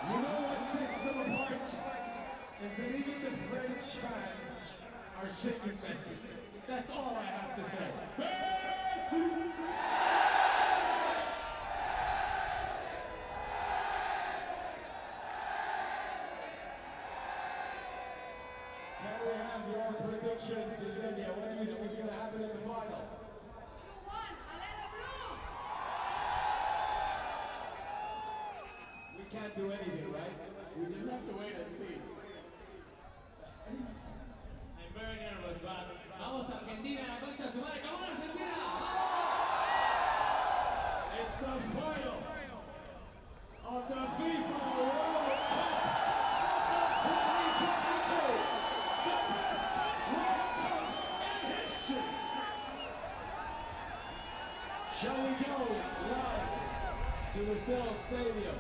You know what sets them apart is that even the French fans are singing Messi. That's all I have to say. Messi! Can we have your predictions, Xenia? What do you think is going to happen in the final? 2-1, Alena Blue! We can't do anything, right? We just have to wait and see. I'm very nervous, but vamos Argentina, la concha de su madre, ¡come on Argentina! It's the final of the FIFA World Cup of 2022. The best World Cup in history. Shall we go live to the Cell Stadium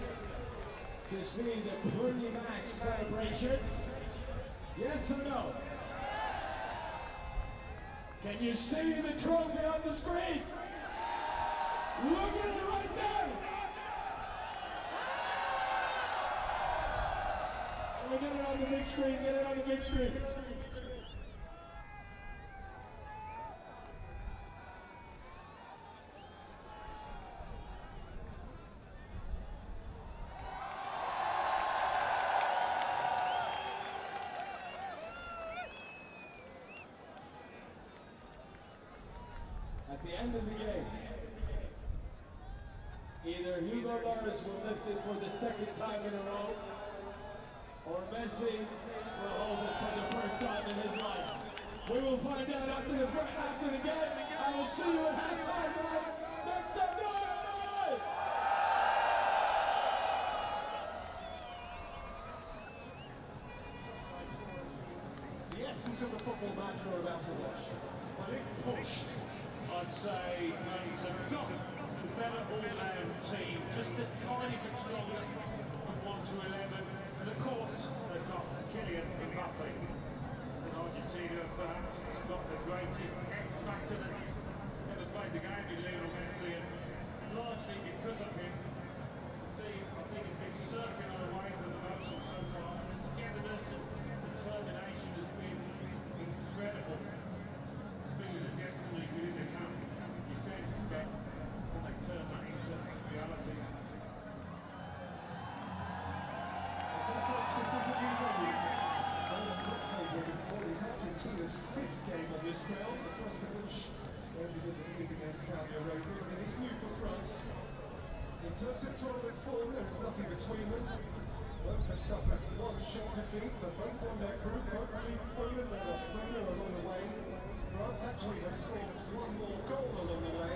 to see the pre-match celebrations? Yes or no? Can you see the trophy on the screen? Look at it right there! Oh, get it on the big screen, get it on the big screen. At the end of the game, either Hugo Lloris will lift it for the second time in a row, or Messi will hold it for the first time in his life. We will find out after the game. I will see you at halftime, guys. Next Sunday! The essence of the football match we're about to watch. Well, if pushed, I'd say France have got the better all-round team, just a tiny bit stronger from 1 to 11. And of course, they've got Kylian Mbappe. And Argentina perhaps got the greatest X-factor that's ever played the game in Lionel Messi. And largely because of him, the team, I think, has been surfing on a wave of emotion so far. And the togetherness and determination has been incredible. Feeling a destiny within the camp, you sense that when they turn that into reality. This is a new venue. It's Argentina's fifth game on this ground. The first of which ended in defeat against Saudi Arabia. And it's new for France. In terms of tournament form, there's nothing between them. Both have suffered one shot defeat, but both won their group. Both beat Poland and Australia along the way. France actually has scored one more goal along the way.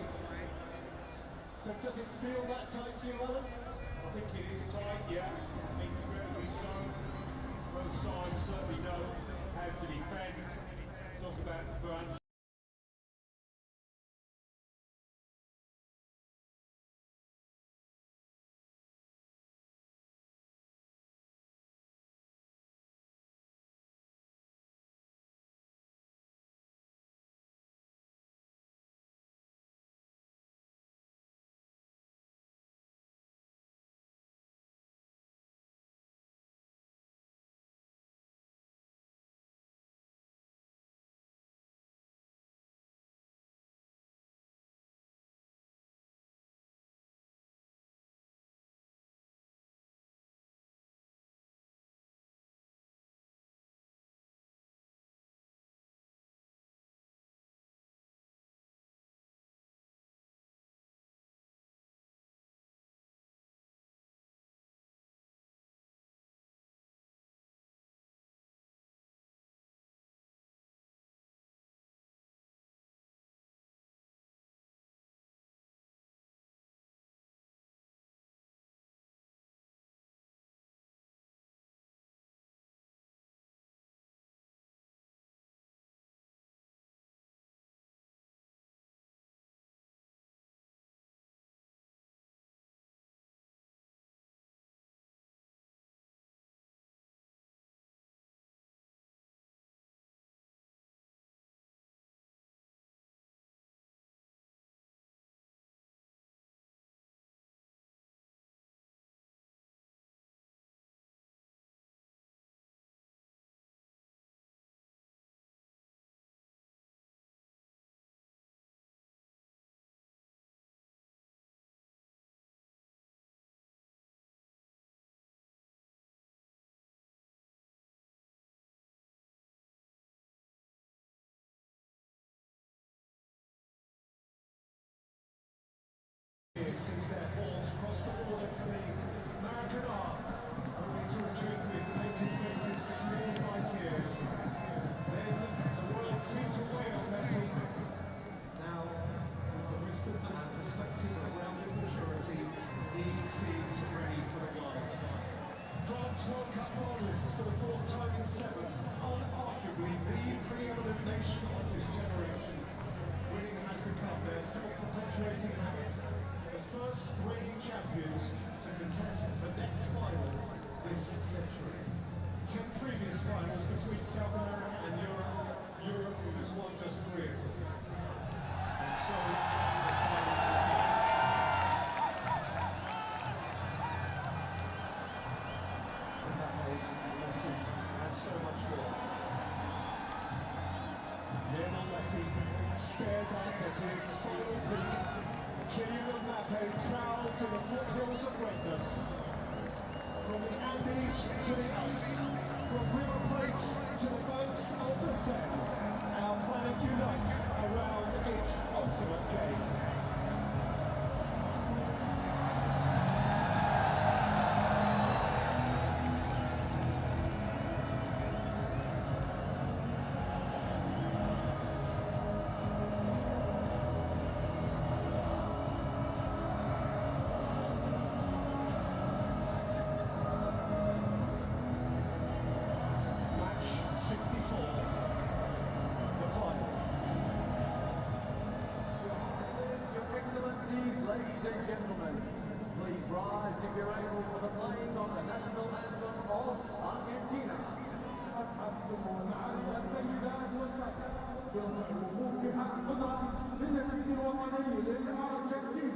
So does it feel that tight to you, Alan? I think it is tight, yeah, incredibly so. Both sides certainly know how to defend. Talk about France. Since their balls crossed the border to the Maradona, only to a drink with painted faces smeared by tears. Then the world seemed to weigh on Messi. Now, with the wisdom and perspective of rounded maturity, he seems ready for the gold. France World Cup finalists for the fourth time in seven, unarguably the preeminent nation of this generation. Winning has become their self-perpetuating habit. The first reigning champions to contest the next final this century. 10 previous finals between South America and Europe. Europe has won just 3 of them. And so, the time is here. Mbappe, Messi, and so much more. Lionel Messi stares up at his final peak. Kylian Mbappe proud to the foothills of greatness. From the Andes to the Alps, from River Plate to the banks of the Seine, our planet unites around its ultimate game. Ladies and gentlemen, please rise if you're able for the playing of the national anthem of Argentina. أصحاب السمو والمعالي السيدات والسادة يرجع الوقوف في حال القدرة للنشيد الوطني للأرجنتين.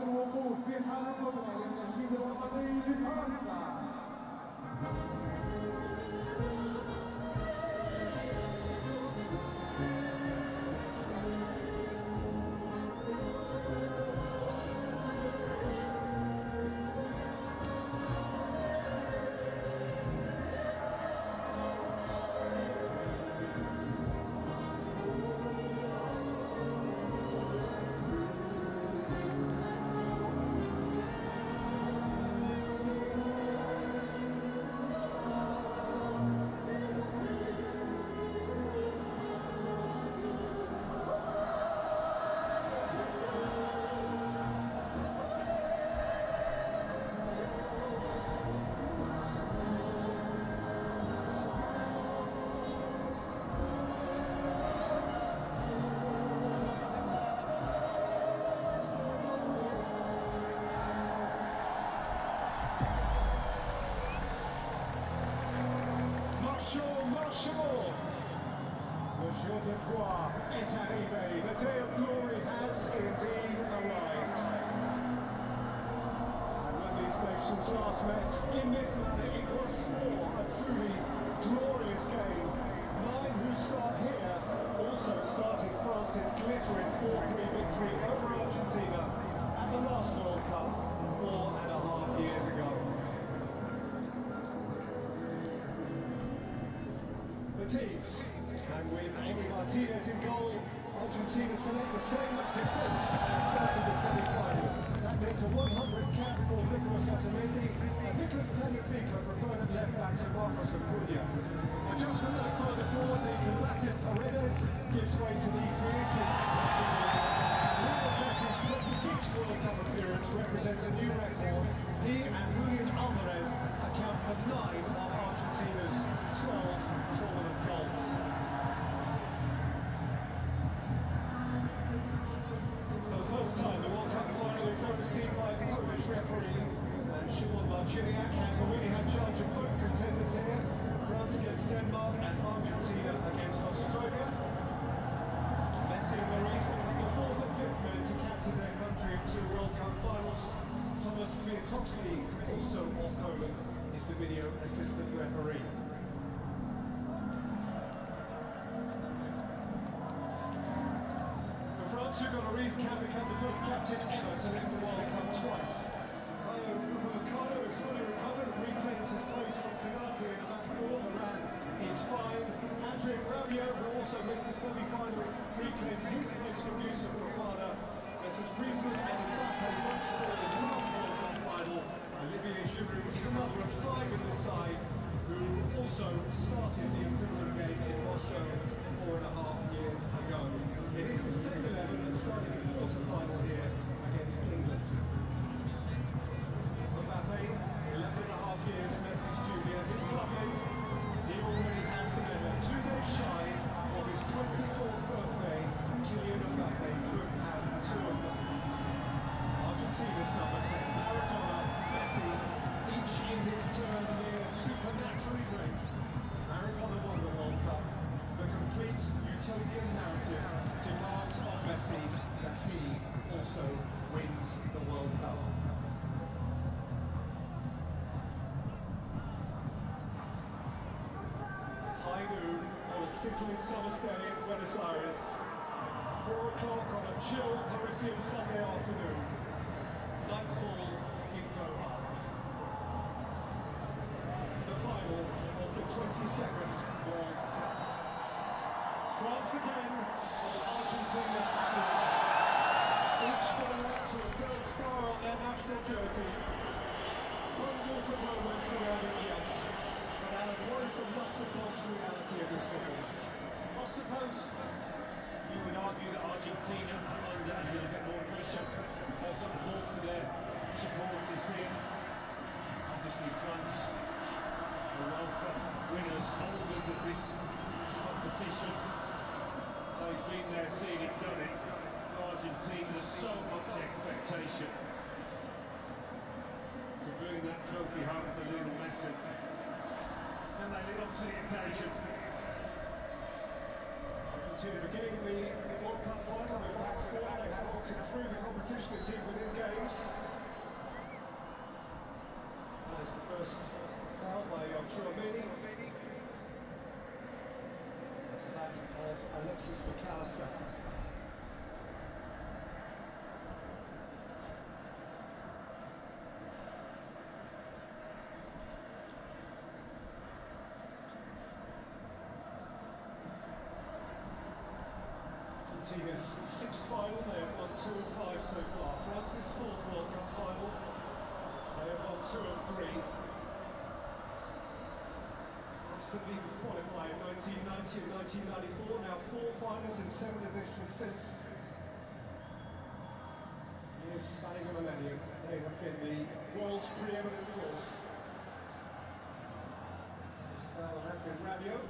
الوقوف في حال القدرة للنشيد الوطني لفرنسا. Le jour de gloire est arrivé. The day of glory has indeed arrived. And when these nations last met in this manner, it was for a truly glorious game. 9 who start here also starting France's glittering 4-3 victory over Argentina at the last World Cup 4.5 years ago. The teams, and with Martinez in goal, Argentina select the same defence as started the semi-final. That meant a 100 cap for Nicolas Otamendi, record. He and Julian Alvarez account for 9 of Argentina's 12 tournament goals. For the first time, the World Cup final is overseen by the Polish referee, and Szymon Marciniak has already had charge of both contenders here. France against Denmark and Argentina against Australia. Messi and Maurice become the 4th and 5th men to captain their country in 2 World Cup finals. Thomas Kwiatkowski, also of Poland, is the video assistant referee. For France, Hugo Lloris can become the first captain ever to lift the World Cup twice. Mercado is fully recovered and reclaims his place from Qatar in the back 4. Varane is fine. Rabiot, who also missed the semi-final, reclaims his place from Yusuf Fofana. Griezmann and Mbappe both scored in the World Cup final. Olivier Giroud is another of 5 in the side, who also started the equivalent game in Moscow 4.5 years ago. It is the same 11 that started the quarter-final here against England. Mbappe, 11.5 years Messi's junior, his clubmate, he already has the medal. 2 days shy of his 24th birthday, Kylian Mbappe could have 2 of them. Argentina's number 10, Maradona, Messi, each in his turn near supernaturally great. Maradona won the World Cup. The complete utopian narrative demands of Messi that he also wins the World Cup. High noon on a sizzling summer's day in Buenos Aires. 4 o'clock on a chill Parisian Sunday afternoon. Nightfall in Doha. The final of the 22nd World Cup. France again, or Argentina afterwards. Each going up to a 3rd star on their national jersey. Bundles of moments surrounding yes. But Alan, what is the nuts and bolts reality of this football? I suppose you would argue that Argentina come under a little bit more pressure. They've got more to their supporters here. Obviously France, the World Cup winners, holders of this competition. They've been there, seen it, done it. For Argentina, there's so much expectation to bring that trophy home for Lionel Messi. And they live up to the occasion. Argentina beginning the World Cup final with back 4. They have opted through the competition and deep within games. That is the first foul by Chouameni. Back of Alexis McAllister. Argentina's 6th final, they have won 2 of 5 so far. France's 4th World Cup final, they have won 2 of 3. France didn't even qualify in 1990 and 1994, now 4 finals and 7 editions since. Years spanning a millennium, they have been the world's preeminent force. There's a foul on Rabiot.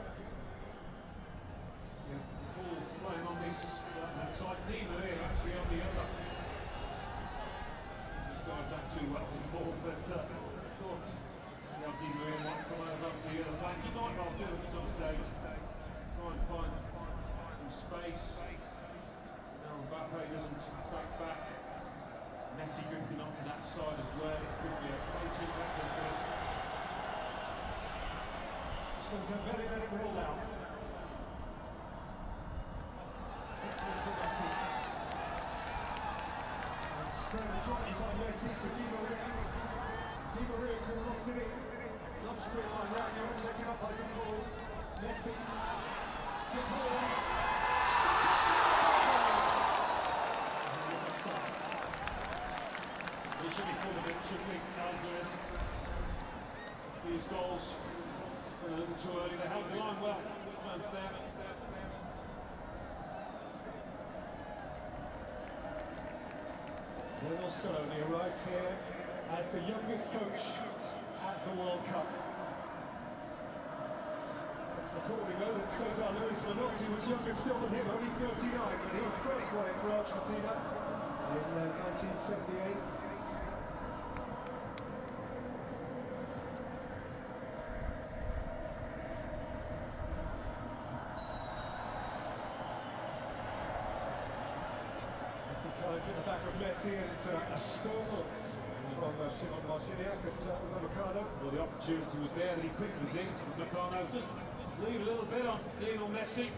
Ball's playing on this side. Di Maria actually on the other. Disguised that too well to the ball, but thought Di Maria might come over to the other flank. He might well do it at some stage. Try and find some space. Now Mbappe doesn't track back. Messi drifting onto that side as well. It could be a coaching record for him. Dembele let it roll out. For Messi. Spread a jockey by Messi for Di Maria. Di Maria can loft it in. Lobs it by Rabiot, taken up by De Paul. Messi. De Paul. He should be full of it, should be Alvarez. These goals a little too early. They held the line well. France there. Lionel arrived here as the youngest coach at the World Cup. That's recording though that Cesar Luis Menotti was younger still than him, only 39 when he first won it for Argentina in 1978. At the back of Messi and a stone look from Simon Marciniak at Maradona. Well, the opportunity was there that he couldn't resist. Maradona just leave a little bit on Lionel Messi.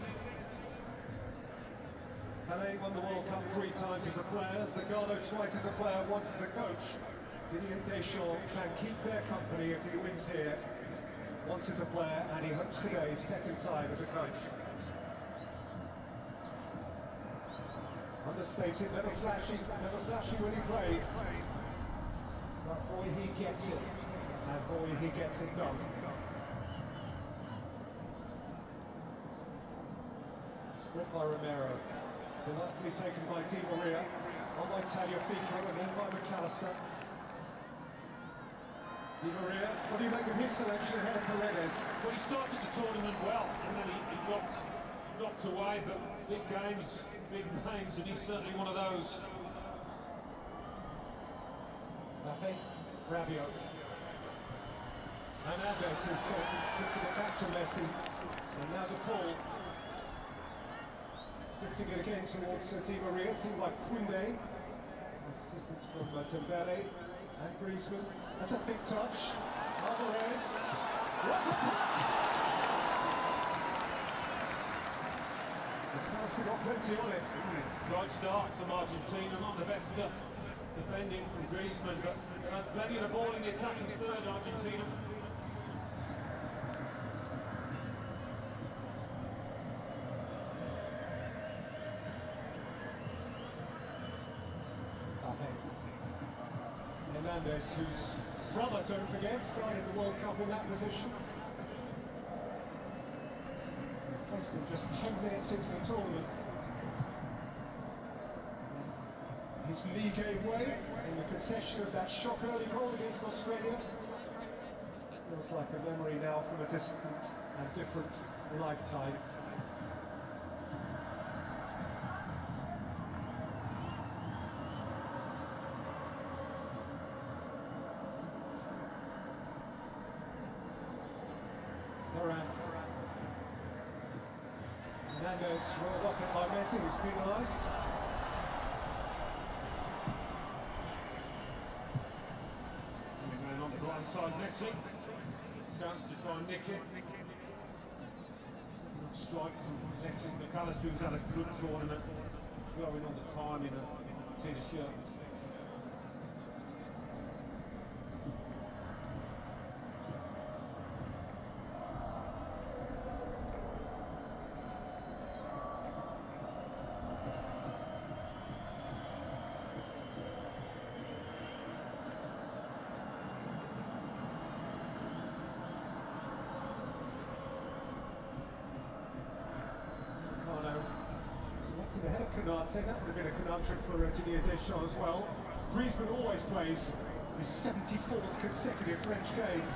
Pelé won the World Cup 3 times as a player, Zagallo twice as a player, once as a coach. Didier Deschamps can keep their company if he wins here, once as a player, and he hopes today his second time as a coach. Understated, never flashy when he played. But boy, he gets it. And boy, he gets it done. Sprint by Romero. Delightfully taken by Di Maria. On by Tagliafico and then by McAllister. Di Maria, what do you make of his selection ahead of Paredes? Well, he started the tournament well, and then he dropped away, but big games, big names, and he's certainly one of those. Mbappe, Rabiot. Hernandez is lifting it back to Messi. And now the pull. Lifting it again towards Di Maria, seen by Koundé. Nice assistance from Dembele and Griezmann. That's a big touch. Alvarez. What the puck! The got plenty on it. Right start from Argentina, not the best defending from Griezmann, but they had plenty of the ball in the attacking third, Argentina. Hernandez, whose brother, don't forget, started the World Cup in that position. Less than just 10 minutes into the tournament. His knee gave way in the concession of that shock early goal against Australia. Feels like a memory now from a distant and different lifetime. Hernandez rolled off it by Messi, who's penalised. Going on the right side, Messi. Chance to try and nick it. Strike from Alexis McAllister, who's had a good tournament. Going on the time in a Argentina shirt. Ahead of Canate, that would have been a conundrum for Didier Deschamps as well. Griezmann always plays his 74th consecutive French game.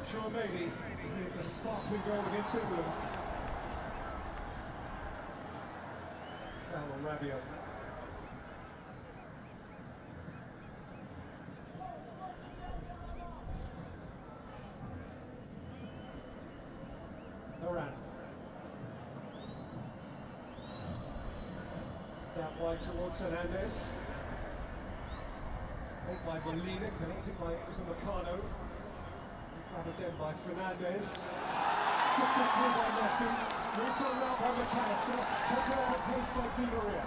Chouameni with a sparkling goal against England. Foul on Rabiot. Oran. Out wide towards Hernandez. Made by Molina, connected by Upamecano. Grabbed again by Fernandez. Flipped through by Messi. Moved on now by McAllister. Taken out of pace by Di Maria.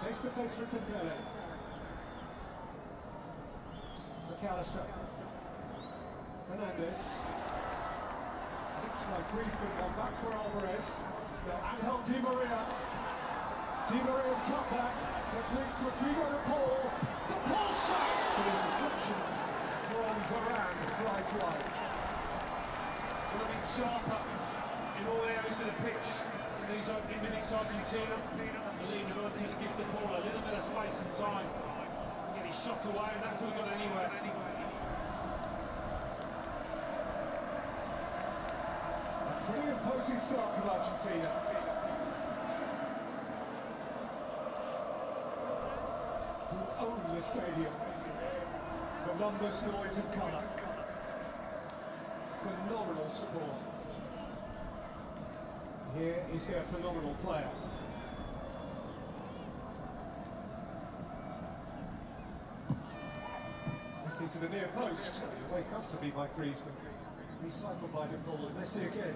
Face to face with Dembele. McAllister. Fernandez. Looks like Griezmann gone back for Alvarez. Now Angel Di Maria. Di Maria's cut back, which leads Rodrigo to Paul. The Paul shot! But a deflection from Varane flies wide. Will have been sharper in all areas of the pitch in these opening minutes, Argentina. I believe the just gives the ball a little bit of space and time to get his He shot away and that could have gone anywhere. A pretty imposing start from Argentina. Who own the stadium. The numbers, noise and colour. Phenomenal support. Here is their phenomenal player. Messi to the near post. Way comfortably by Griezmann. Recycled by De Paul. Messi again.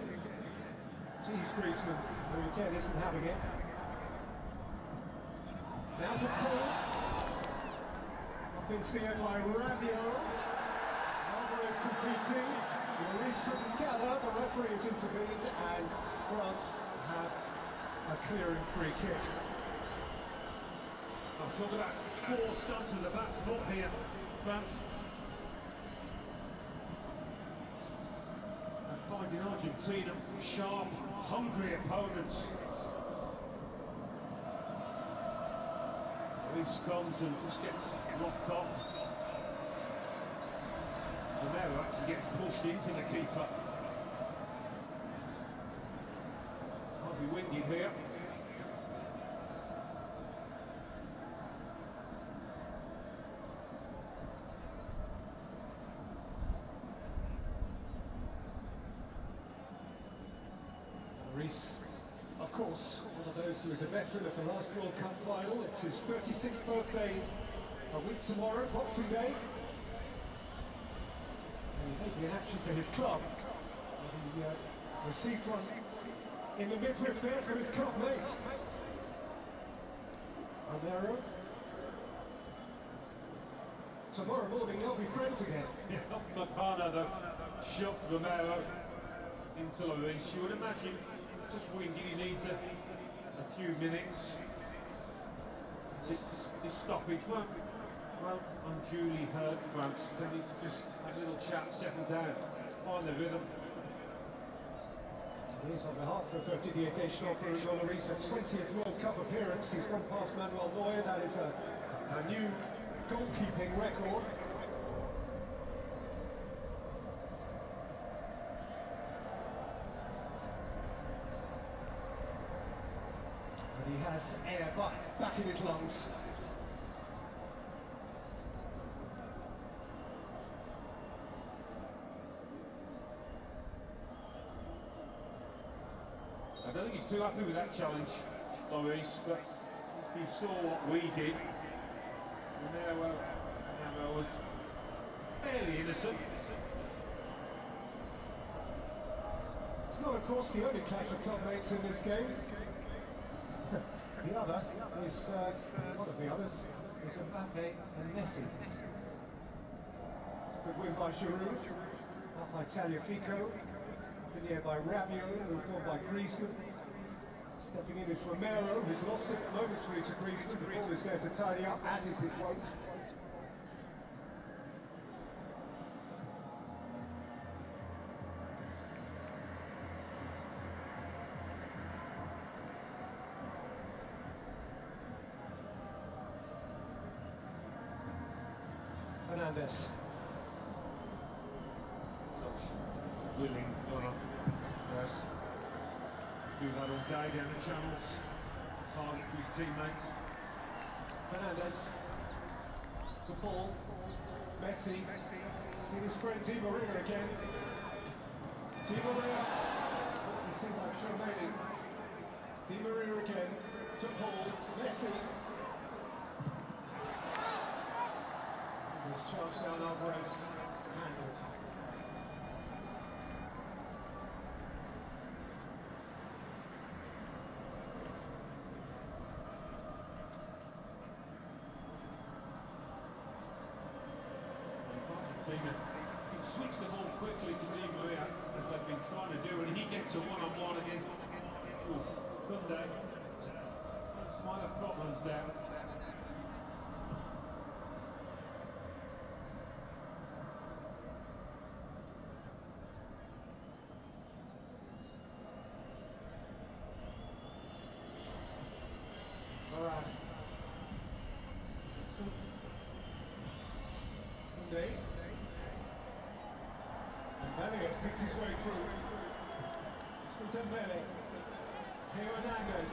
Geez, Griezmann, who again isn't having it. Now De Paul. Up into the end by Rabiot. Alvarez competing. Lloris couldn't gather. The referee has intervened, and France have a clearing free kick. I'm talking about forced onto the back foot here, France. And finding Argentina sharp, hungry opponents. Lloris comes and just gets locked off. Romero actually gets pushed into the keeper. Might be windy here. Lloris, of course, one of those who is a veteran of the last World Cup final. It's his 36th birthday a week tomorrow, Boxing Day. He may be in action for his club. He received one in the midriff there from his club mate. Romero. Tomorrow morning they'll be friends again. Yeah, Makana though shoved Romero into Lloris. You would imagine just windy, he needs a few minutes. His stoppage won't unduly hurt France. They need to just have a little chat, settle down, find the rhythm. Here's on behalf of Didier Deschamps for Lloris, a 20th World Cup appearance. He's gone past Manuel Neuer. That is a new goalkeeping record. And he has air back in his lungs. I don't think he's too happy with that challenge, Lloris, but if you saw what we did, Romero was fairly innocent. It's not, of course, the only clash of club mates in this game. The other is, one of the others, is Mbappe and Messi. Good win by Giroud, up by Tagliafico. In the air by Rabiot, moved on by Griezmann. Stepping in is Romero, who's lost it momentarily to Griezmann. The ball is there to tidy up, as is his wont. Fernandez. Willing, yes, do that all day down the channels, target to his teammates. Fernandez, the ball, Messi, see his friend Di Maria again. Di Maria, he seemed like Charmaine. Di Maria again, to Paul, Messi. He's charged down Alvarez, handled. Argentina can switch the ball quickly to Di Maria, as they've been trying to do, and he gets a one-on-one against Kunde. Might have problems there. Monday. Mbappe has picked his way through. It's with Dembele. Theo Hernandez.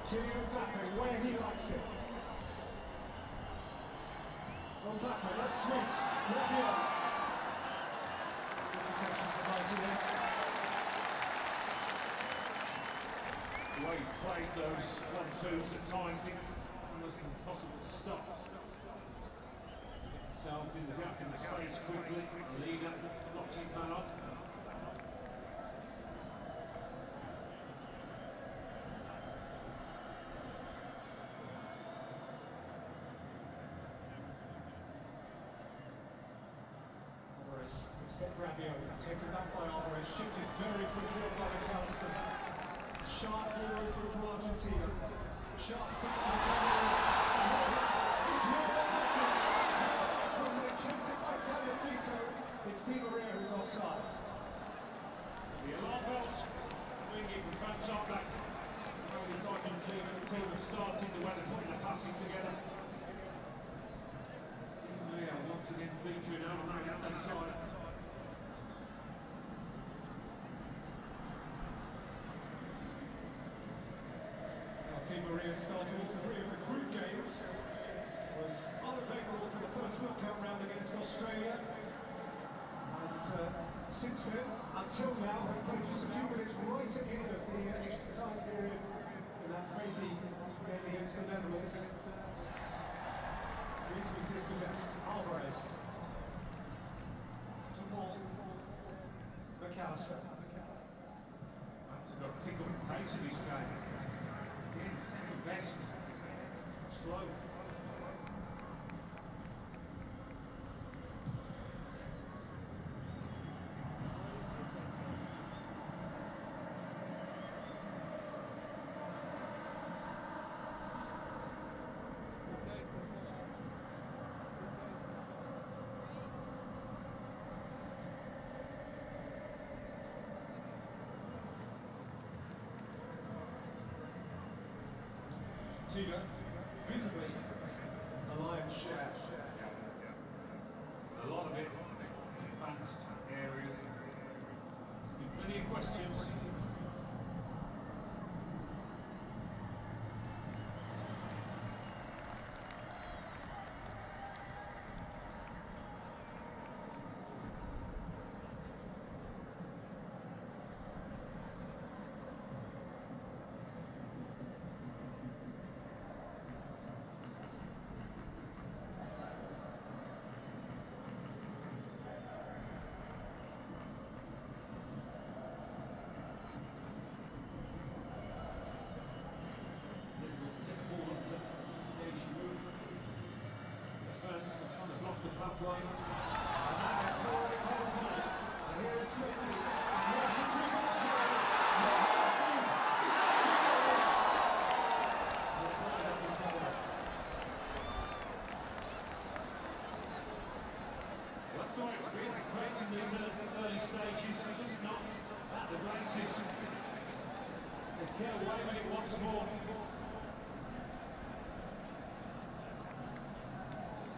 Kylian Mbappe, where he likes it. Mbappe, that's sweet. Lionel. Good protection for Martinez. The way he plays those 1-2s at times, it's almost impossible to stop. Sells in the gap in the space quickly. The leader knocks his man off. Instead, Rabiot taken back by Alvarez, shifted very quickly up by McAllister. Sharp ball over for Argentina. Sharp foot from Lionel. It's Lionel Messi. Chased it by Tagliafico. It's Di Maria who's offside. The alarm bells ringing for Fans are back. This Argentina team have started the way they're putting the passes together. Yeah, once again featuring out on the left-hand side. Di Maria started all three of the group games, was unavailable for the first knockout round against Australia, and since then, until now, had played just a few minutes right at the end of the extra time period in that crazy game against the Netherlands. He's been dispossessed. Alvarez. To Paul. McAllister. He's got to pick up the pace of this game. Again, second best. Slow. Argentina, visibly a lion's share. A lot of it in advanced areas. There's been plenty of questions. The pathway. And here it's Messi. And here's Argentina. That's the way it's been creating these early stages, just not at the races. They get away with it once more.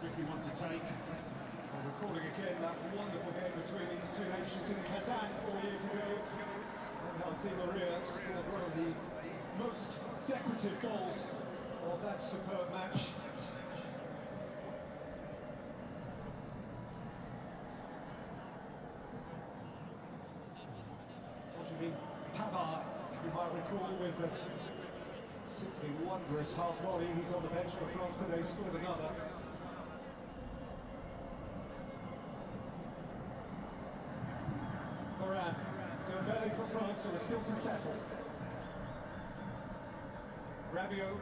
Tricky one to take. We're recording again that wonderful game between these two nations in Qatar 4 years ago. And how Di Maria scored one of the most decorative goals of that superb match. Qatar, you might recall, with the simply wondrous half volley. He's on the bench for France today, scored another. Dembele for France, who is still to settle. Rabiot.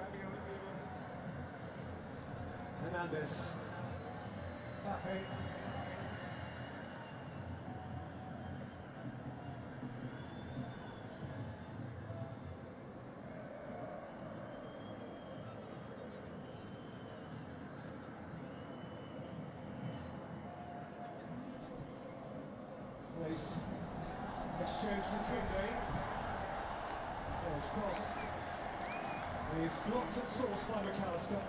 Hernandez. Mbappe. Exchange with Kunde. Cross is blocked at source by McAllister.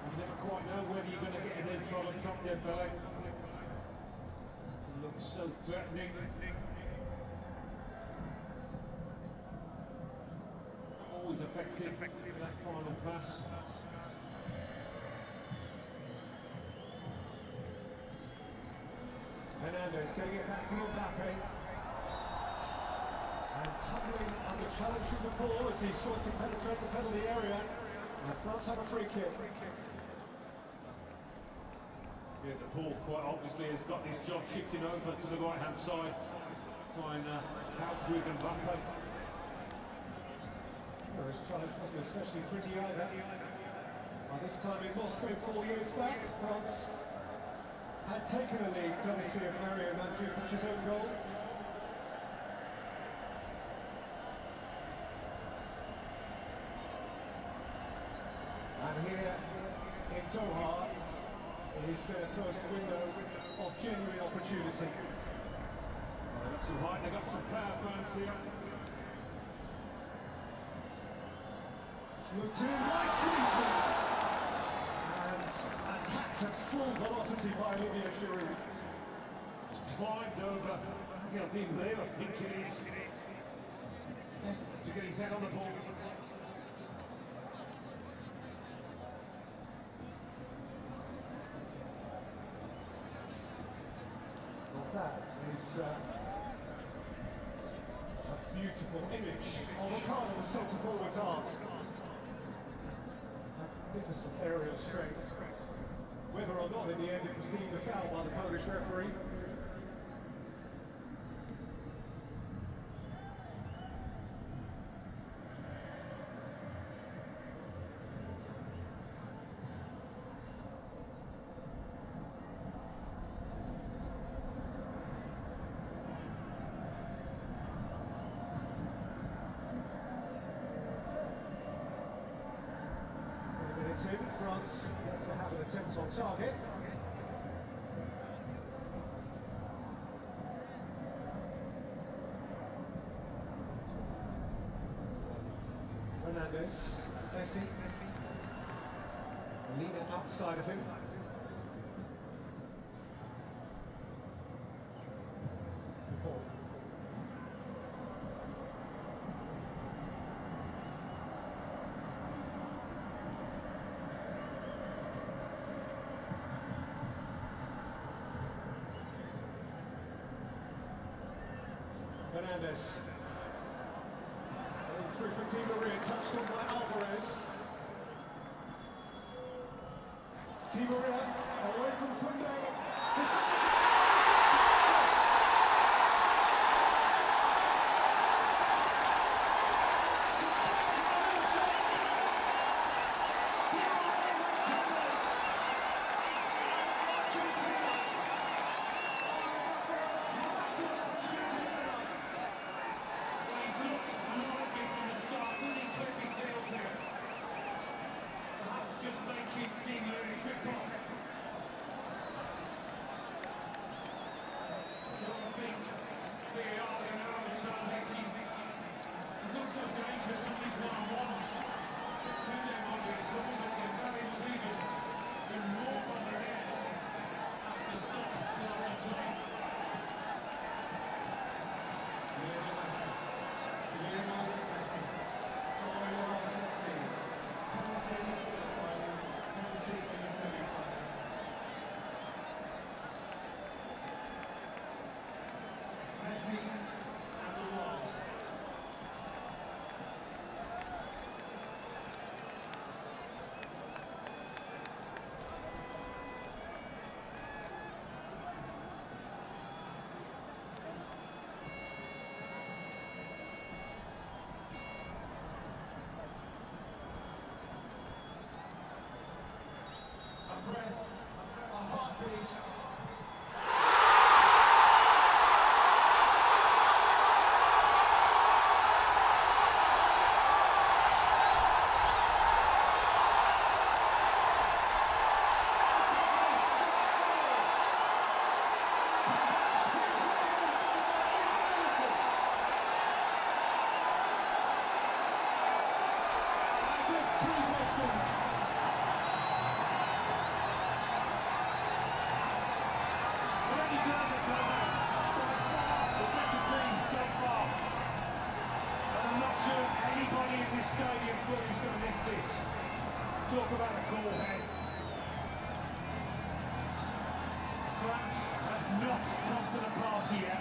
You never quite know whether you're going to get an end product off their belly. It looks so threatening. Always effective that final pass. Hernandez getting it back for Mbappe. And tumbling under challenge from the ball as he sought to penetrate the penalty area. And France have a free kick. Yeah, the ball quite obviously has got this job shifting over to the right-hand side. Trying to help with Mbappe. Well, his challenge wasn't especially pretty either. By this time in Moscow 4 years back, France had taken a lead courtesy of Mario Mandzukić's own goal. And here in Doha is their first window of genuine opportunity. They got some height, they got some power, France here. Flew to right Griezmann and attacked at full velocity by Olivier Giroud. Just climbed over. Gildin there, I think it is. Yes, to get his head on the ball. Well, that is a beautiful image of a part of the centre forward's art. Magnificent aerial strength. Whether or not in the end it was deemed a foul by the Polish referee. France to have an attempt on target. Hernandez, Messi, Lionel outside of him. Hernandez. Through for Di Maria, touched on by Alvarez. Di Maria, away from Kunde. stadium thought he was going to miss this. Talk about a cool head. France have not come to the party yet.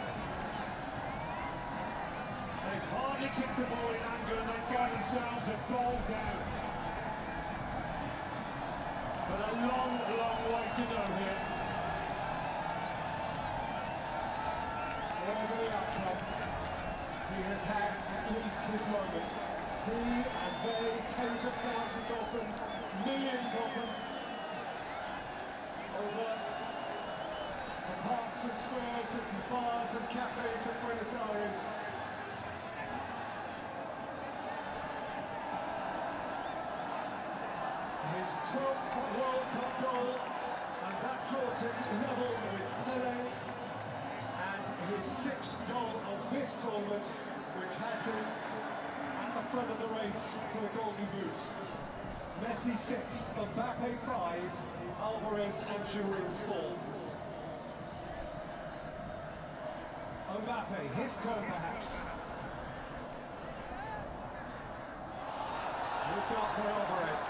They've hardly kicked the ball in anger and they find themselves a goal down. But a long, long way to go here. Whatever the outcome, he has had at least his moments. He and they, tens of thousands of them, millions of them, over the parks and squares and bars and cafes of Buenos Aires. His 12th World Cup goal, and that draws him level with Pelé, and his 6th goal of this tournament, which has him at the front of the race for the Golden Boot. Messi 6, Mbappe 5, Alvarez and Giroud 4. Mbappe, his turn perhaps. Moved up for Alvarez.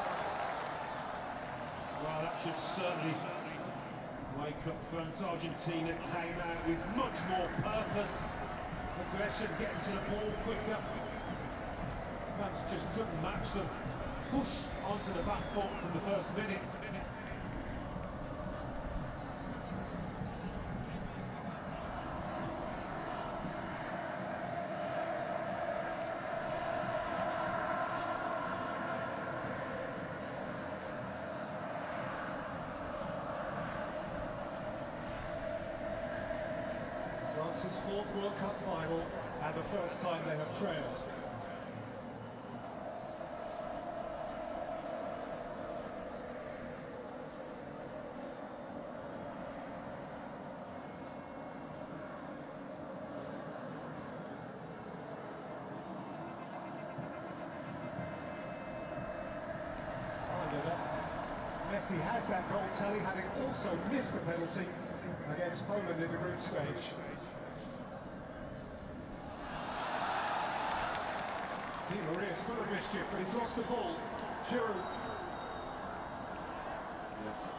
Well, that should certainly wake up France. Argentina came out with much more purpose, aggression, getting to the ball quicker. France just couldn't match them. Push onto the back foot from the first minute. France's 4th World Cup final and the first time they have trailed. Messi has that goal tally, having also missed the penalty against Poland in the group stage. Di Maria's full of mischief, but he's lost the ball. Giroud.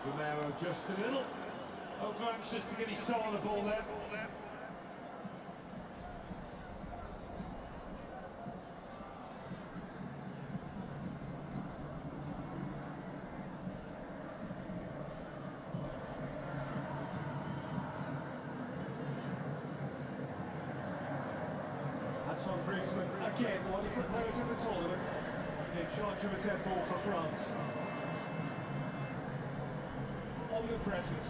Romero just a little over anxious to get his toe on the ball there. Again, one of the players in the tournament, in charge of a dead ball for France. Omnipresent.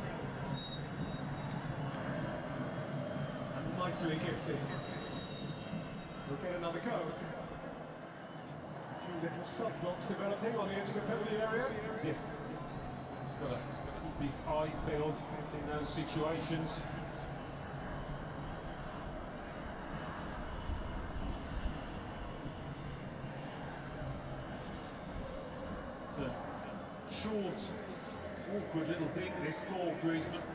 And mightily gifted. We'll get another go. A few little subplots developing on the edge of the penalty area. Yeah. He's got to keep his eyes peeled in those situations. Short, awkward little dink this for Griezmann.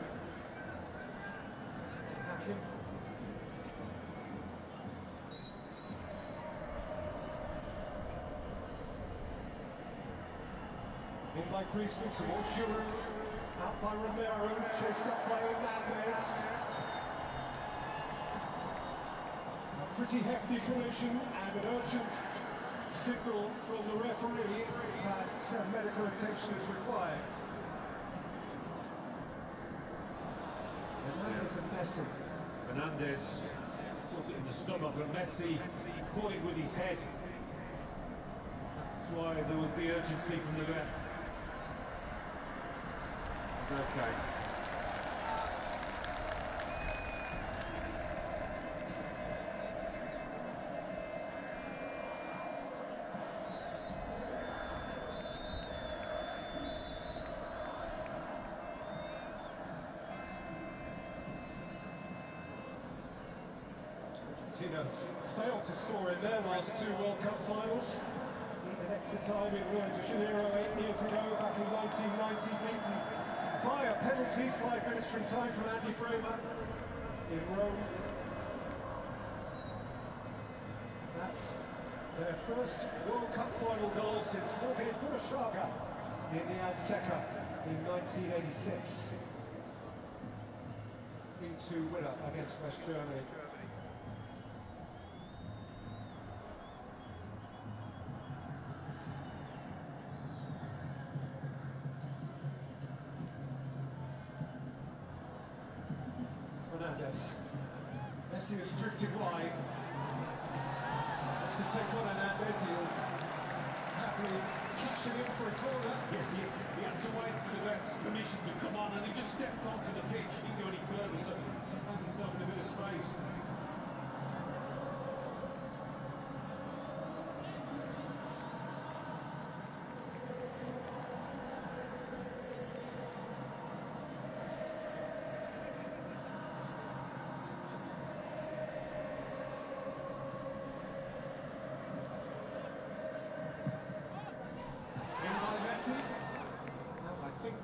In by Griezmann towards Giroud, out by Romero, chased up by Hernandez. A pretty hefty collision and an urgent signal from the referee that medical attention is required. Hernandez and Messi. Hernandez put it in the stomach of Messi, caught it with his head. That's why there was the urgency from the ref. Okay. Argentina failed to score in their last 2 World Cup finals. Needed extra time in Rio de Janeiro 8 years ago, back in 1990, beaten by a penalty, 5 minutes from time from Andy Bremer in Rome. That's Their first World Cup final goal since Jorge Burruchaga in the Azteca in 1986. 3-2 winner against West Germany. Fernandez. Messi has drifted wide. Wants to take on Hernandez. He'll happily catch it in for a corner. He had to wait for the ref's permission to come on, and he just stepped onto the pitch. He didn't go any further, so he found himself in a bit of space.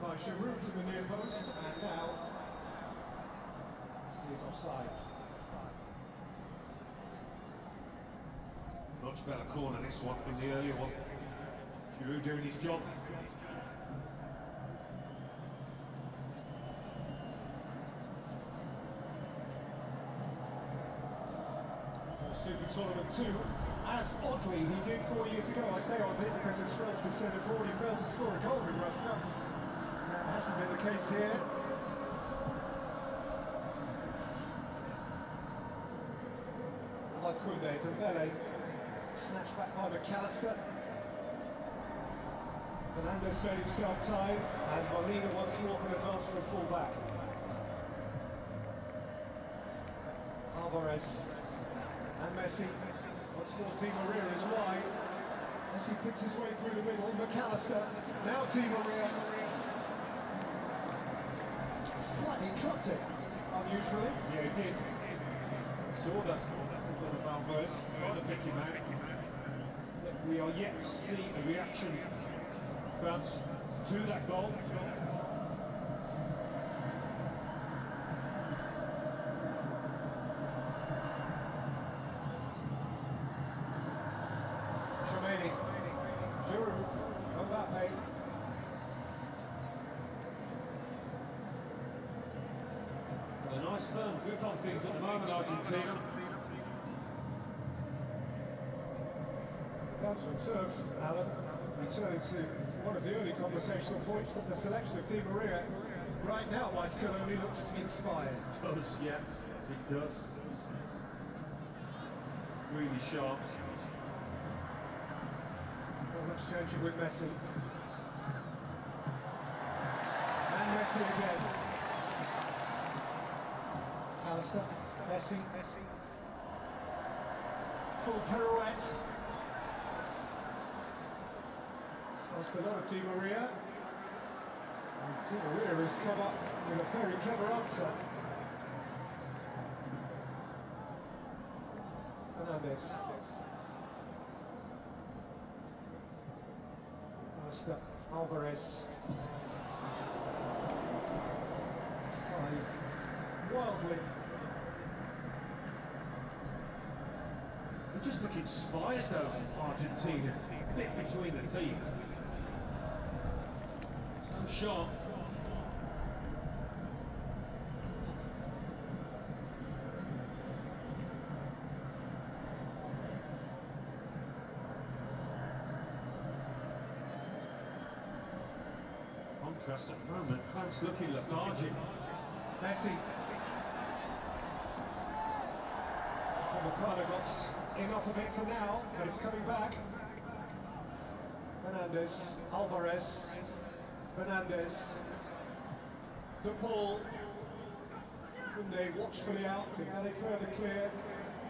By Giroud from the near post, and now he is offside. Much better corner this one from the earlier one. Giroud doing his job. Super Tournament 2, as oddly he did 4 years ago. I say oddly because as Francis said, have already failed to score a goal in Russia. That hasn't been the case here. Kunde, Dembele, snatched back by McAllister. Fernandez made himself time, and Molina once more can advance from full back. Alvarez and Messi. Once more Di Maria is wide. Messi picks his way through the middle. McAllister. Now Di Maria. Slightly clipped it, unusually. Yeah, he did. Saw that. Alvarez trying to pick him out. We are yet to see a reaction, France, to that goal. Giroud, Mbappe. A nice firm grip on things at the moment, Argentina. Down to turf, Alan, returning to one of the early conversational points that the selection of Di Maria right now by Scaloni looks inspired. It does, yeah, it does. Really sharp. Not much changing with Messi. And Messi again. Alistair, Messi. Full pirouette. Lost a lot of Di Maria. And Di Maria has come up with a very clever answer. Fernandez. Alvarez. Side wildly. They just look inspired though, Argentina. A bit between the teeth. So sharp. Contrast at the moment, France looking lethargic. Messi. Ricardo got enough of it for now, but it's coming back. Fernandez, Alvarez, Fernandez, De Paul. Kunde watchfully out, now they further clear,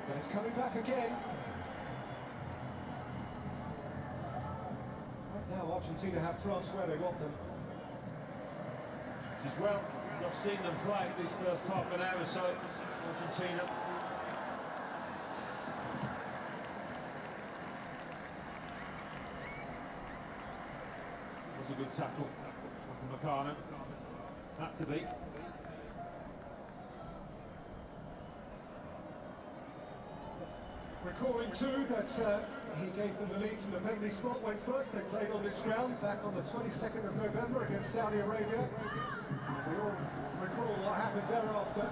but it's coming back again. Right now Argentina have France where they want them. As well, as I've seen them play this first half an hour or so, Argentina. Was a good tackle from Meccano. Had to be. recalling too that he gave them the lead from the penalty spot when first they played on this ground back on the 22nd of November against Saudi Arabia. We all recall what happened thereafter.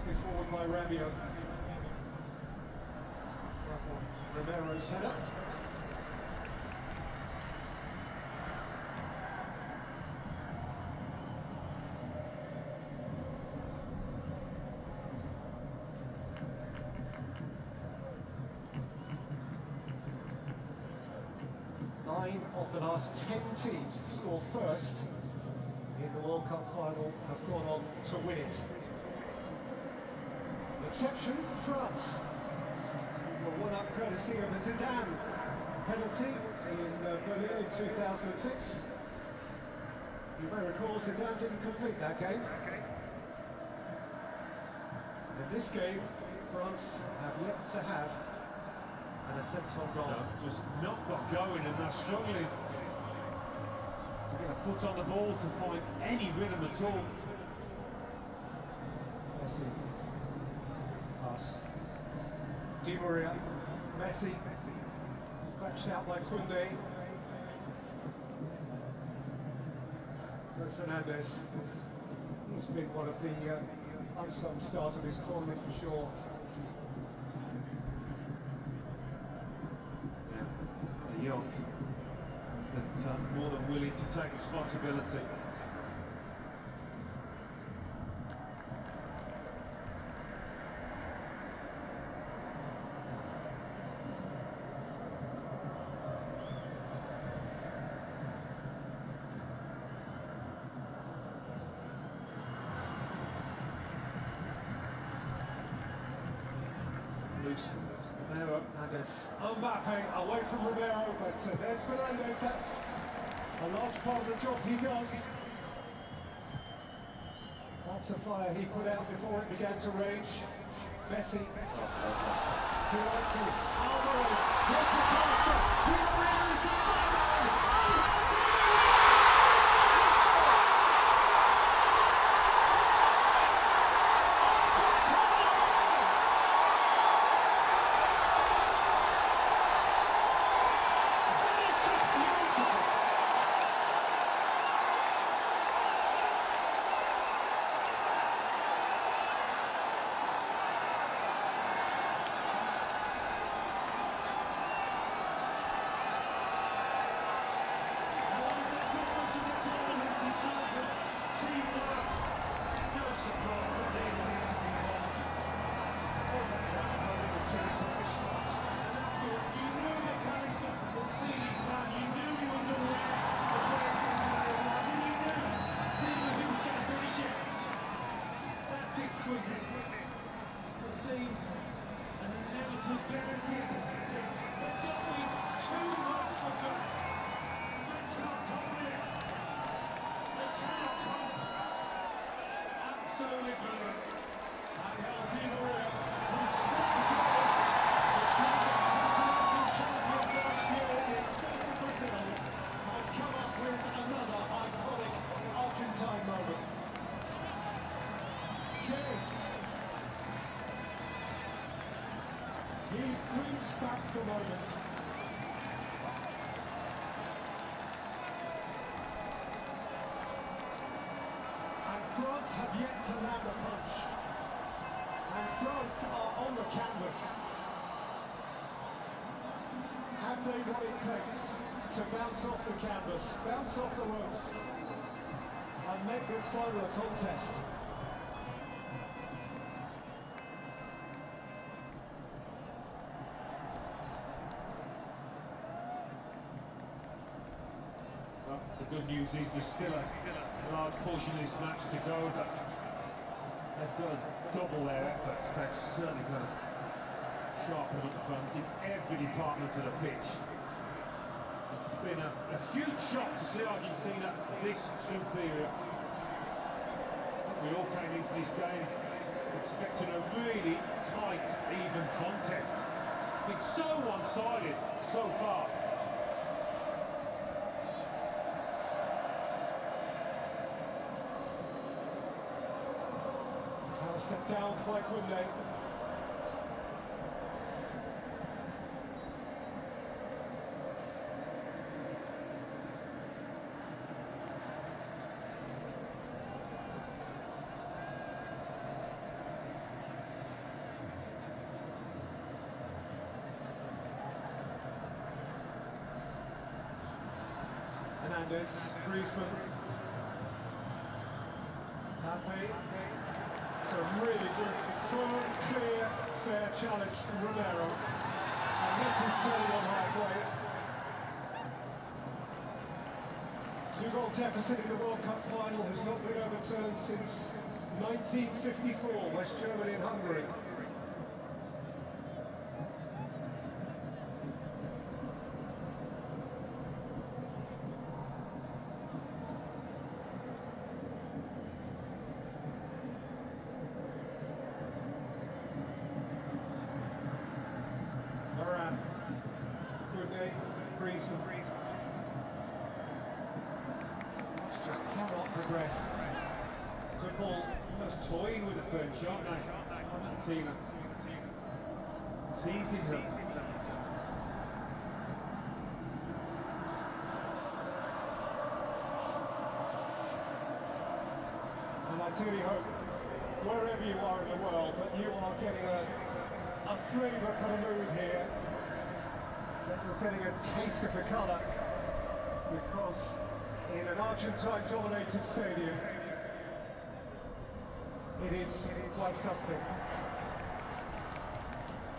Pushed forward by Rabiot. Romero's header. Nine of the last 10 teams to score first in the World Cup final have gone on to win it. Exception, France. Well, one up courtesy of a Zidane penalty in Berlin in 2006. You may recall Zidane didn't complete that game. In this game, France have yet to have an attempt on goal. No, just not got going, and they're struggling to get a foot on the ball to find any rhythm at all. Messi. Pass. Di Maria. Messi. Scratched out by Koundé. Fernandez. He's been one of the unsung stars of this tournament for sure. Young, but more than willing to take responsibility. Mbappe away from Romero, but there's Fernandez. That's a large part of the job he does. That's a fire he put out before it began to rage. Messi. Directly. Alvarez. Here's the coaster. Di Maria is the Spider-Man. Received an inevitable guarantee. There's just been too much for France. French can't cope with it. They cannot cope. Absolutely brilliant. And Di Maria, who scored the continental champions last year in the expensive Brazil, has come up with another iconic Argentine moment. Cheers. He brings back the moment. And France have yet to land a punch. And France are on the canvas. Have they what it takes to bounce off the canvas, bounce off the ropes, and make this final a contest? Well, the good news is there's still a large portion of this match to go, but they've got to double their efforts. They've certainly got to sharpen up the front in every department of the pitch. It's been a huge shock to see Argentina this superior. We all came into this game expecting a really tight, even contest. It's so one-sided so far. Step down by Kunde. Hernandez, Griezmann, Mbappe. It's a really good, firm, clear, fair challenge from Romero. And Messi's turning on halfway. 2-goal deficit in the World Cup final has not been overturned since 1954, West Germany and Hungary. Griezmann just cannot progress. Good ball, almost toying with the third shot now. Argentina teasing her. And I truly hope, wherever you are in the world, that you are getting a flavour for the mood here. That you're getting a taste of the colour, because in an Argentine-dominated stadium, it is like something.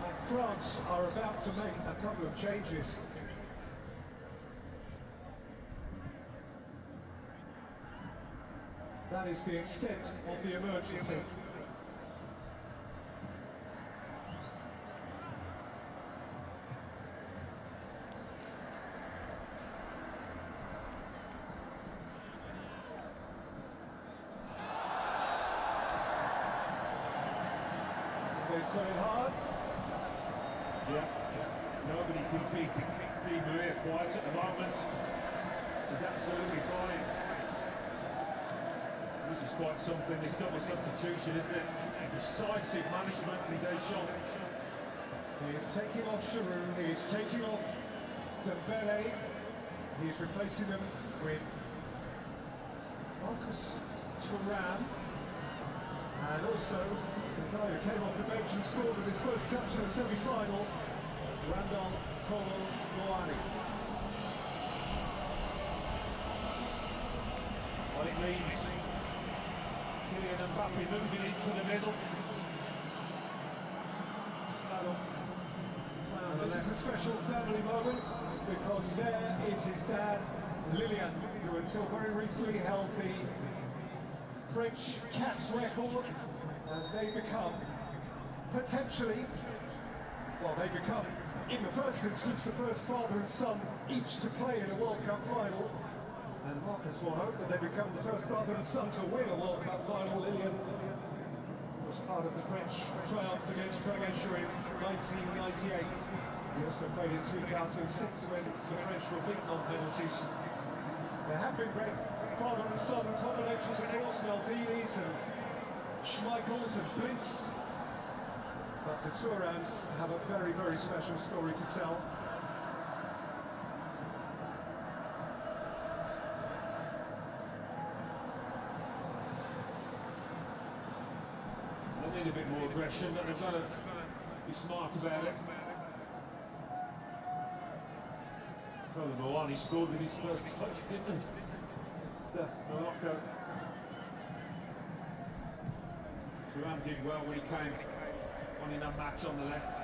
And France are about to make a couple of changes. That is the extent of the emergency. He's going hard. Yeah. Nobody can keep Di Maria quiet at the moment. He's absolutely fine. This is quite something, this double substitution, isn't it? Decisive management from Deschamps. He is taking off Giroud, he is taking off Dembele. He is replacing them with Marcus Thuram. And also, the guy who came off the bench and scored with his first touch in the semi-final, Randall Colomboani. Well, it means Kylian and Mbappe moving into the middle. Well, this is a special family moment, because there is his dad, Lionel, who until very recently held the French caps record, and they become potentially, well, they become in the first instance the first father and son each to play in a World Cup final, and Marcus will hope that they become the first father and son to win a World Cup final. Lilian was part of the French triumph against Croatia in 1998. He also played in 2006 when the French were beaten on penalties. There have been great father and son combinations, of course, Maldini's and Schmeichel's and Blint's, but the Thurams have a very, very special story to tell. They need a bit more aggression, but they've got to be smart about it. Colomboani scored with his first touch, didn't he? Morocco. Thuram did well when he came on in that match on the left.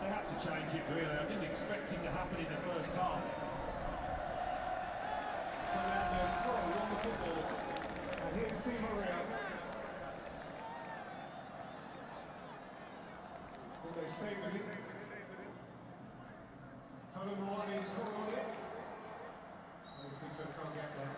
They had to change it, really. I didn't expect it to happen in the first half. Fernando's throw on the football, and here's Di Maria. Will they stay with it? Colomboani's caught on it. I think they can't get there.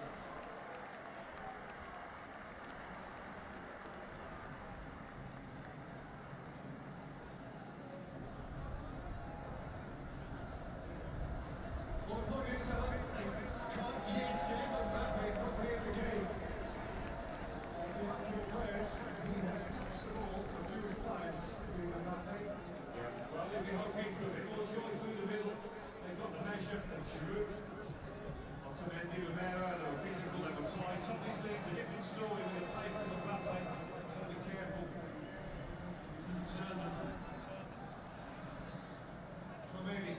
Well, the point is that they can't yet get Mbappe properly in the game. If you're playing story with the pace of Mbappe. Be careful. Turn them. Khomeini.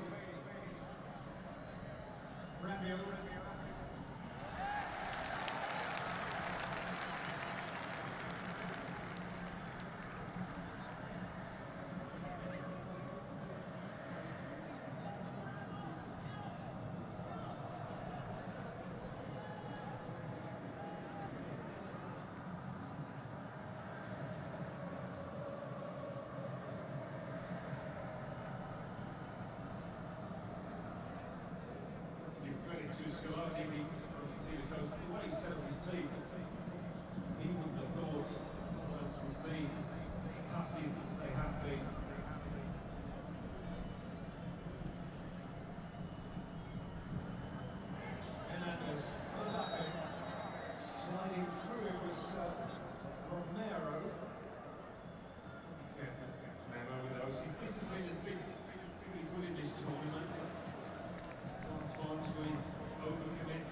Rabiot. Credit to Scaloni, the Argentina coach, the way he set up his team. He wouldn't have thought Wales would be as passive as they have been. Hernandez. Mbappe. Sliding through it was Romero. Careful, Memo with those. His discipline has been really good in this tournament. Sometimes we overcommit.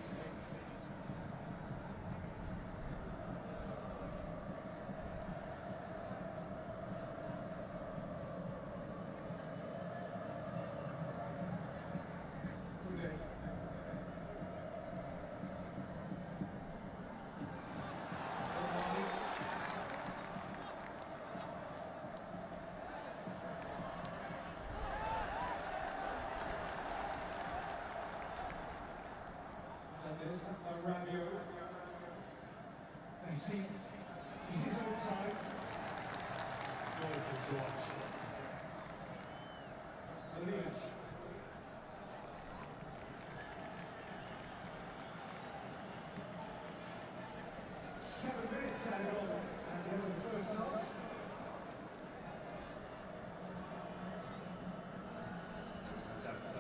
Rabiot. Messi. He is outside. Joyful to watch. Lionel. 7 minutes added on at the end of the first half. That's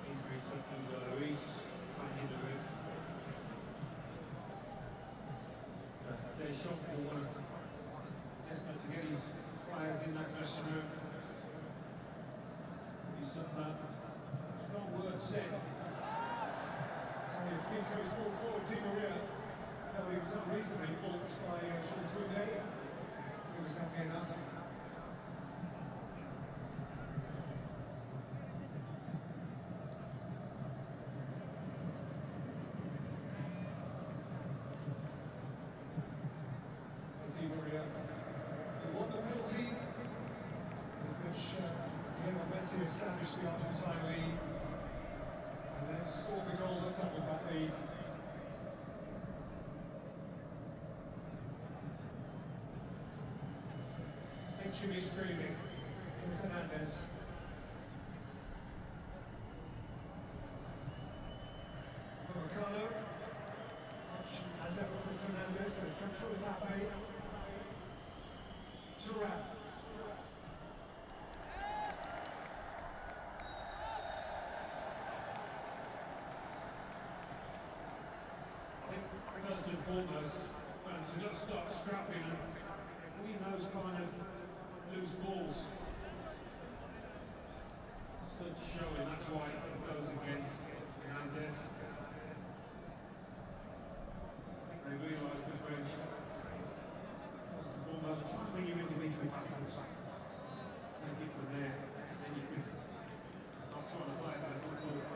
injury to Luis. They shot for desperate to get his players in that dressing room. He's strong words said. Fico's ball forward, Di Maria. Felt he was unreasonably balked by Jean Brunet. He was happy enough. He won the penalty, which Lionel Messi established the Argentine lead, and then scored the goal that doubled that lead. Jimmy screaming. Here's Hernandez. Marcano. As ever from Fernandez, but it's come through Mbappe. Thuram. First and foremost, fans have got to start scrapping and winning those kind of loose balls. Stood showing, that's why it goes against Hernandez. They realise the French, first and foremost, try and win your individual battles. Take it from there, then you can not trying to play a better football.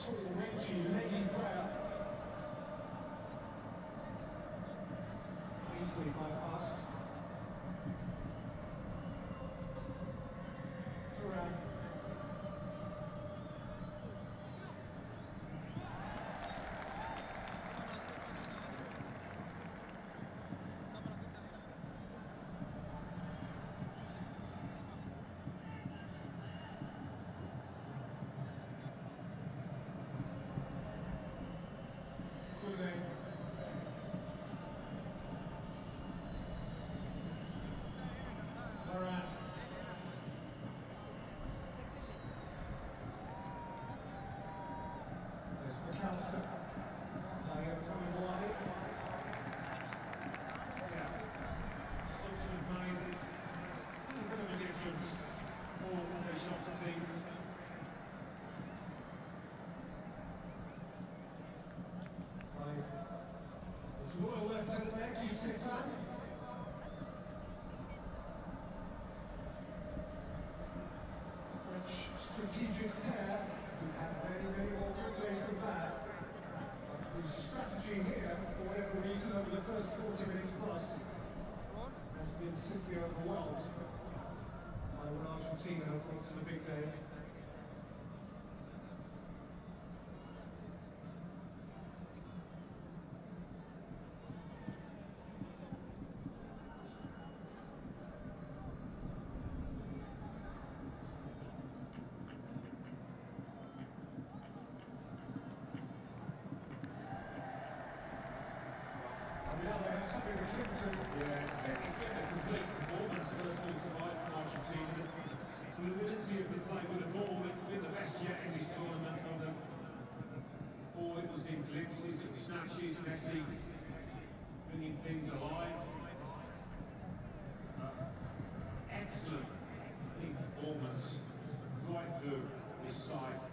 tall, rangy, leggy player. Easily bypassed. Throughout. Loyal left-handed back, Kylian. French strategic pair. We've had many more good days than that. But the strategy here, for whatever reason, over the first 40 minutes plus, has been simply overwhelmed by what Argentina have brought to the big day. Yeah, it's been a complete performance first 45 from Argentina. The ability of the play with the ball, it's been the best yet in this tournament from them. Before it was in glimpses, it was snatches, Messi bringing things alive. Excellent team performance right through this side.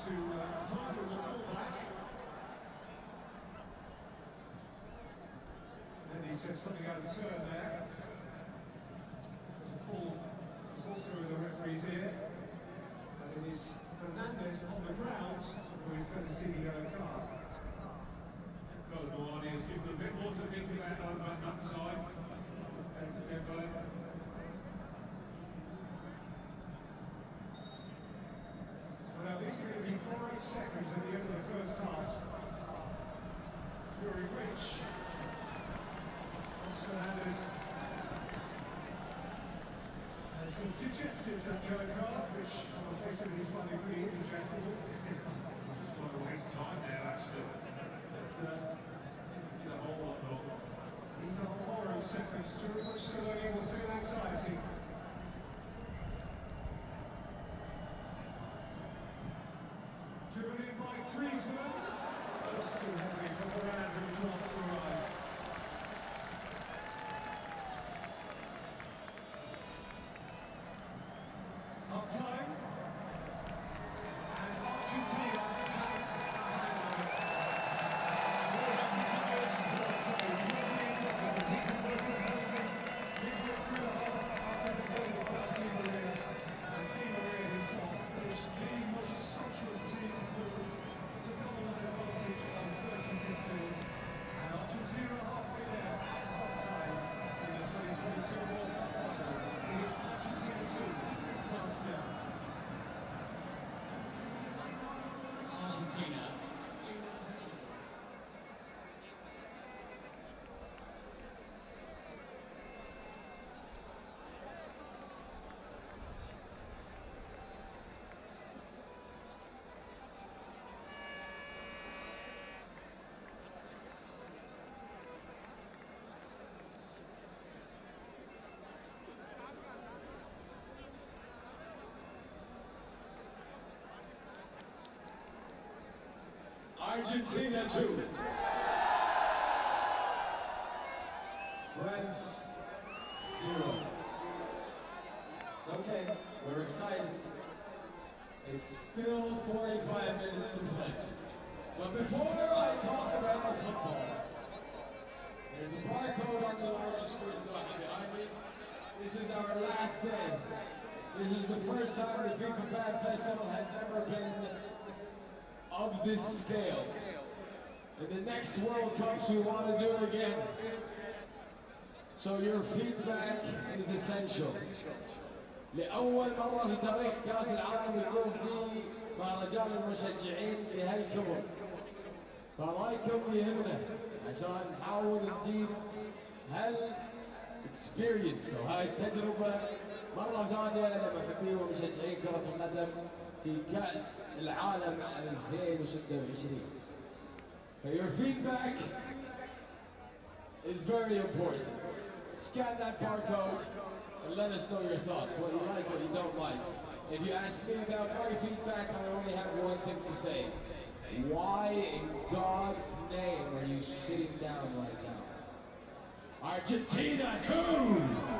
To Harder, the fullback. And then he said something out of turn there. The ball was also in the referee's ear. And it is Fernandez on the ground who is going to see the yellow card. Kylian has given a bit more to think about over on that side. And to get back. Now these are going to be borrowed seconds at the end of the first half. During which Fernandez has digested that yellow card, which on the face of it is finally pretty indigestible. Just trying to waste time there, actually. But a whole lot more. These are borrowed seconds, during which Scaloni will feel anxiety. Driven in by Griezmann, just too heavy for Varane, who is not to arrive. Half time, and Argentina have a hand on it. Messi, he converted a penalty, midway through the half after the goal for Di Maria, and Di Maria himself finished the most sumptuous team move to double that advantage on 36 minutes, and Argentina are halfway there at half-time in the 2022 World Cup final. It is Argentina 2, France 0. Argentina. Argentina 2. France 0. It's okay, we're excited. It's still 45 minutes to play. But before I talk about the football, there's a barcode on the largest screen behind me. This is our last day. This is the first time the FIFA Fan Festival has ever been of this scale. In the next World Cups, we want to do it again. So your feedback is essential. لأول مرة في تاريخ كأس العالم يكون في مهرجان المشجعين بهالكبر. فرأيكم يهمنا عشان نحاول نجيب experience وهاي التجربة مرة ثانية لمحبين ومشجعين كرة القدم في كأس العالم 2026. So your feedback is very important. Scan that barcode and let us know your thoughts, what you like, what you don't like. If you ask me about my feedback, I only have one thing to say. Why in God's name are you sitting down right now? Argentina 2!